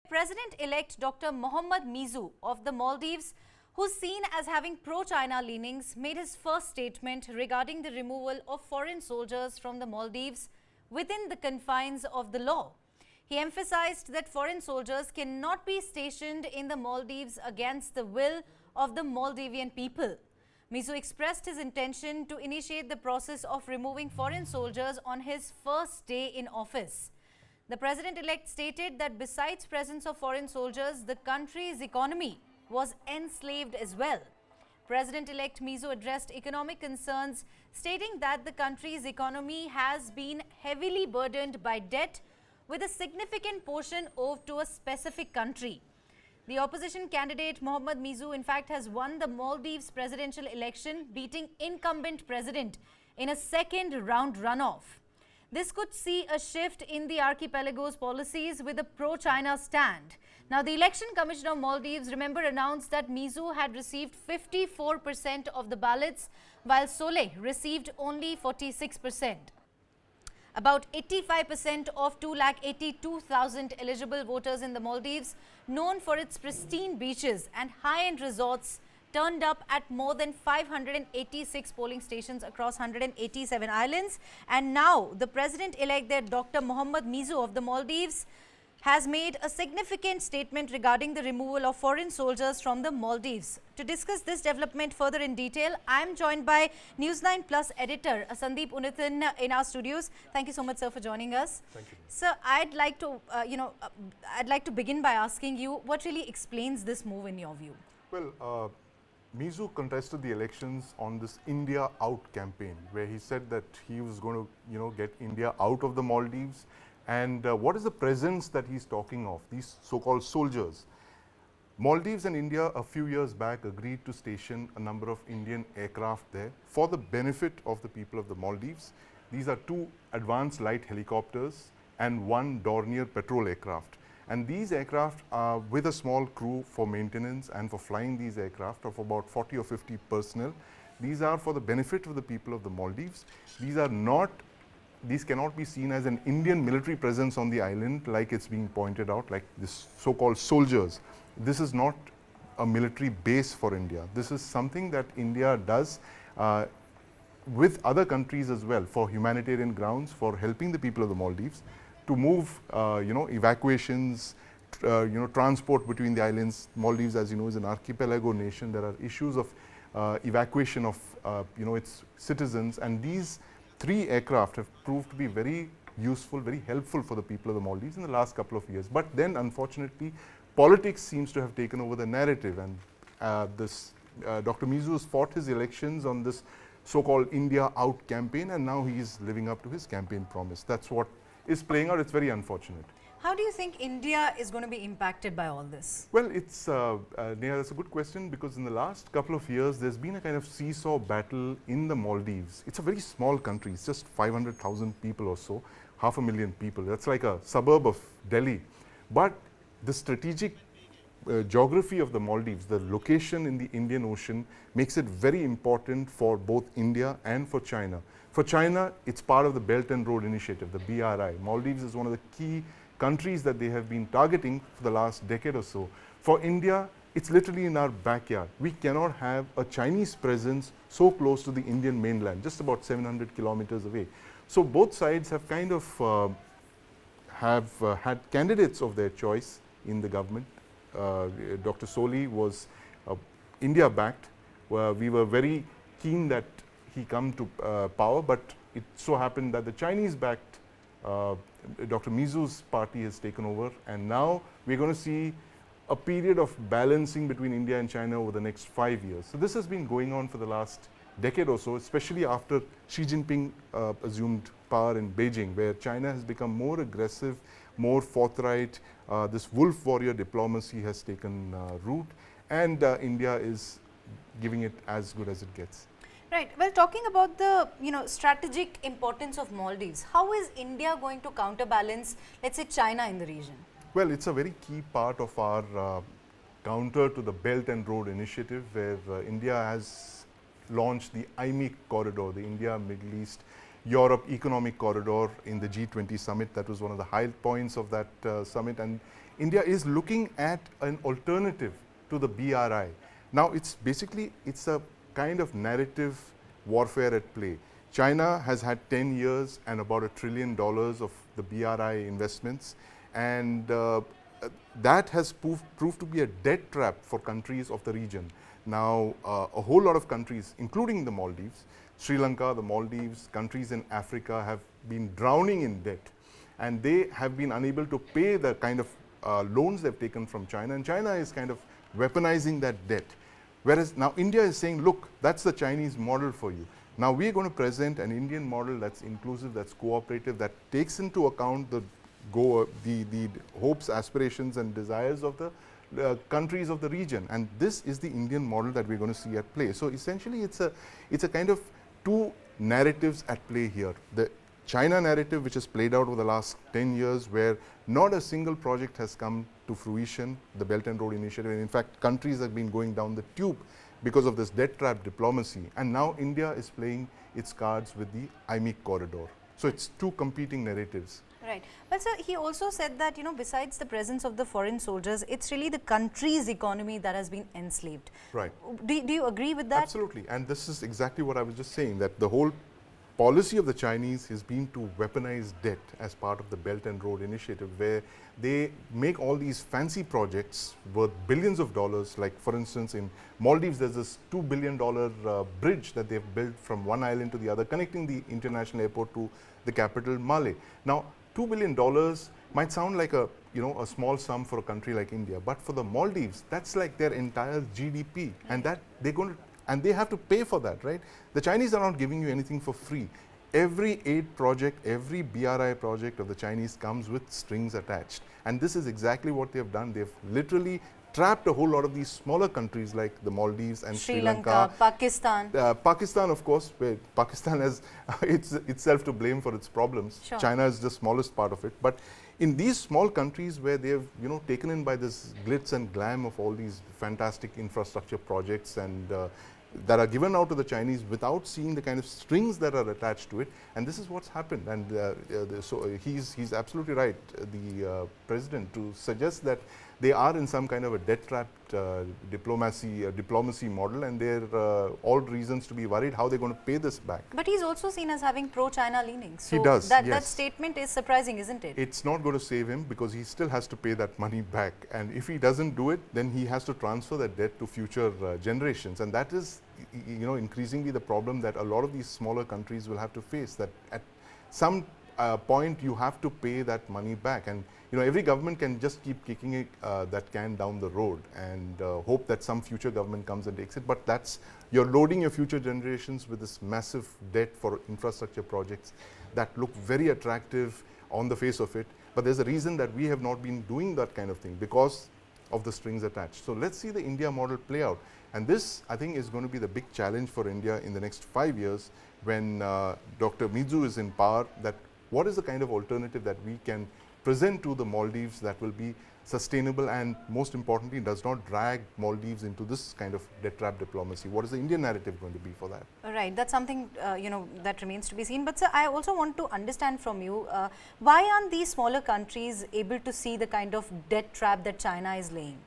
President-elect Dr. Mohammad Mizu of the Maldives, who's seen as having pro-China leanings, made his first statement regarding the removal of foreign soldiers from the Maldives within the confines of the law. He emphasized that foreign soldiers cannot be stationed in the Maldives against the will of the Maldivian people. Mizu expressed his intention to initiate the process of removing foreign soldiers on his first day in office. The president-elect stated that besides presence of foreign soldiers, the country's economy was enslaved as well. President-elect Mizu addressed economic concerns, stating that the country's economy has been heavily burdened by debt, with a significant portion owed to a specific country. The opposition candidate Mohammad Mizu in fact has won the Maldives presidential election, beating incumbent president in a second round runoff. This could see a shift in the archipelago's policies with a pro-China stand. Now, the Election Commission of Maldives, remember, announced that Mizu had received 54% of the ballots, while Soleh received only 46%. About 85% of 282,000 eligible voters in the Maldives, known for its pristine beaches and high-end resorts, turned up at more than 586 polling stations across 187 islands. And now the president-elect there, Dr. Mohammad Mizu of the Maldives, has made a significant statement regarding the removal of foreign soldiers from the Maldives. To discuss this development further in detail, I am joined by News9 Plus editor Sandeep Unithan in our studios. Thank you so much, sir, for joining us. Thank you. Sir, I'd like to begin by asking you what really explains this move in your view. Well, Mizu contested the elections on this India Out campaign, where he said that he was going to, get India out of the Maldives. And what is the presence that he's talking of, these so-called soldiers? Maldives and India a few years back agreed to station a number of Indian aircraft there for the benefit of the people of the Maldives. These are 2 advanced light helicopters and 1 Dornier patrol aircraft. And these aircraft are with a small crew for maintenance and for flying these aircraft of about 40 or 50 personnel. These are for the benefit of the people of the Maldives. These cannot be seen as an Indian military presence on the island, like it's being pointed out, like this so-called soldiers. This is not a military base for India. This is something that India does with other countries as well, for humanitarian grounds, for helping the people of the Maldives to move, evacuations, transport between the islands. Maldives, as you know, is an archipelago nation. There are issues of evacuation of, its citizens, and these 3 aircraft have proved to be very useful, very helpful for the people of the Maldives in the last couple of years. But then, unfortunately, politics seems to have taken over the narrative, and Dr. Mizu has fought his elections on this so-called India Out campaign, and now he is living up to his campaign promise. That's what is playing out. It's very unfortunate. How do you think India is going to be impacted by all this? Well, it's Neha, that's a good question, because in the last couple of years there's been a kind of seesaw battle in the Maldives. It's a very small country. It's just 500,000 people or so, 500,000 people. That's like a suburb of Delhi. But the strategic geography of the Maldives, the location in the Indian Ocean, makes it very important for both India and for China. For China, it's part of the Belt and Road Initiative, the BRI. Maldives is one of the key countries that they have been targeting for the last decade or so. For India, it's literally in our backyard. We cannot have a Chinese presence so close to the Indian mainland, just about 700 kilometers away. So both sides have kind of had candidates of their choice in the government. Dr. Solih was India-backed. We were very keen that he come to power, but it so happened that the Chinese-backed Dr. Mizu's party has taken over, and now we're going to see a period of balancing between India and China over the next 5 years. So this has been going on for the last decade or so, especially after Xi Jinping assumed power in Beijing, where China has become more aggressive, more forthright. This wolf warrior diplomacy has taken root, and India is giving it as good as it gets. Right. Well, talking about the strategic importance of Maldives, how is India going to counterbalance, let's say, China in the region? Well, it's a very key part of our counter to the Belt and Road Initiative, where India has launched the IMEC corridor, the India, Middle East, Europe Economic Corridor in the G20 summit. That was one of the high points of that summit. And India is looking at an alternative to the BRI. Now, it's a kind of narrative warfare at play. China has had 10 years and about $1 trillion of the BRI investments, and that has proved to be a debt trap for countries of the region. Now, a whole lot of countries, including the Maldives, Sri Lanka, the Maldives, countries in Africa have been drowning in debt, and they have been unable to pay the kind of loans they've taken from China, and China is kind of weaponizing that debt. Whereas now India is saying, look, that's the Chinese model for you. Now we're going to present an Indian model that's inclusive, that's cooperative, that takes into account the hopes, aspirations and desires of the countries of the region. And this is the Indian model that we're going to see at play. So essentially it's a kind of two narratives at play here. The China narrative, which has played out over the last 10 years, where not a single project has come to fruition, the Belt and Road Initiative, and in fact countries have been going down the tube because of this debt trap diplomacy. And now India is playing its cards with the IMEC corridor. So it's two competing narratives. Right. But sir, he also said that, besides the presence of the foreign soldiers, it's really the country's economy that has been enslaved. Right. Do you agree with that? Absolutely. And this is exactly what I was just saying, that the whole policy of the Chinese has been to weaponize debt as part of the Belt and Road Initiative, where they make all these fancy projects worth billions of dollars. Like for instance, in Maldives, there's this $2 billion bridge that they've built from one island to the other, connecting the international airport to the capital, Male. Now, $2 billion might sound like a small sum for a country like India, but for the Maldives, that's like their entire GDP, and that and they have to pay for that, right? The Chinese are not giving you anything for free. Every aid project, every BRI project of the Chinese comes with strings attached. And this is exactly what they have done. They've literally trapped a whole lot of these smaller countries like the Maldives and Sri Lanka. Pakistan. Pakistan, of course, where Pakistan has itself to blame for its problems. Sure. China is the smallest part of it. But in these small countries where they have taken in by this glitz and glam of all these fantastic infrastructure projects and that are given out to the Chinese without seeing the kind of strings that are attached to it, and this is what's happened. And so he's absolutely right, the president, to suggest that they are in some kind of a debt-trapped diplomacy model, and they're all reasons to be worried how they're going to pay this back. But he's also seen as having pro-China leanings. So he does, that yes. statement is surprising, isn't it? It's not going to save him because he still has to pay that money back. And if he doesn't do it, then he has to transfer that debt to future generations. And that is, increasingly the problem that a lot of these smaller countries will have to face, that at some point you have to pay that money back. And every government can just keep kicking it, that can down the road and hope that some future government comes and takes it. But you're loading your future generations with this massive debt for infrastructure projects that look very attractive on the face of it. But there's a reason that we have not been doing that kind of thing, because of the strings attached. So let's see the India model play out. And this, I think, is going to be the big challenge for India in the next 5 years when Dr. Mizu is in power, that what is the kind of alternative that we can present to the Maldives that will be sustainable and, most importantly, does not drag Maldives into this kind of debt trap diplomacy. What is the Indian narrative going to be for that? Right, that's something that remains to be seen. But sir, I also want to understand from you, why aren't these smaller countries able to see the kind of debt trap that China is laying?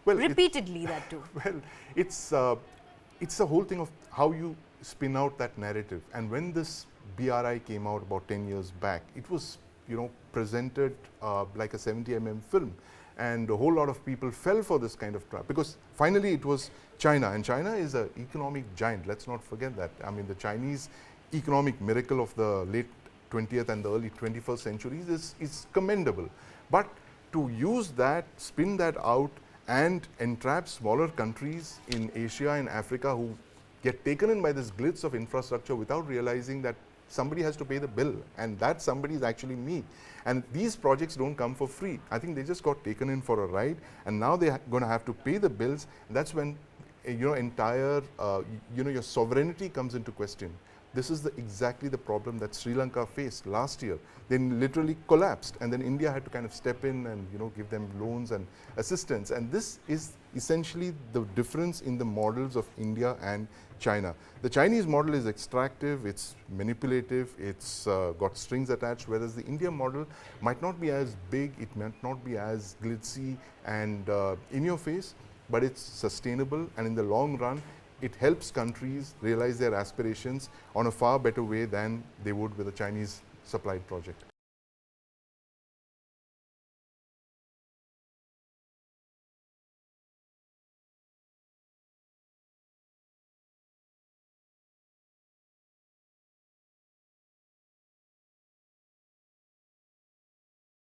Well, repeatedly, that too. Well, it's the whole thing of how you spin out that narrative. And when this BRI came out about 10 years back, it was presented like a 70 film, and a whole lot of people fell for this kind of trap, because finally it was China, and China is an economic giant. Let's not forget that. I mean, the Chinese economic miracle of the late 20th and the early 21st centuries is commendable. But to use that, spin that out, and entrap smaller countries in Asia and Africa who get taken in by this glitz of infrastructure without realizing that somebody has to pay the bill, and that somebody is actually me. And these projects don't come for free. I think they just got taken in for a ride, and now they're going to have to pay the bills. And that's when your entire your sovereignty comes into question. This is exactly the problem that Sri Lanka faced last year. They literally collapsed, and then India had to kind of step in and give them loans and assistance. And this is essentially the difference in the models of India and China. The Chinese model is extractive, it's manipulative, it's got strings attached, whereas the India model might not be as big, it might not be as glitzy and in your face, but it's sustainable, and in the long run, it helps countries realize their aspirations on a far better way than they would with a Chinese supplied project.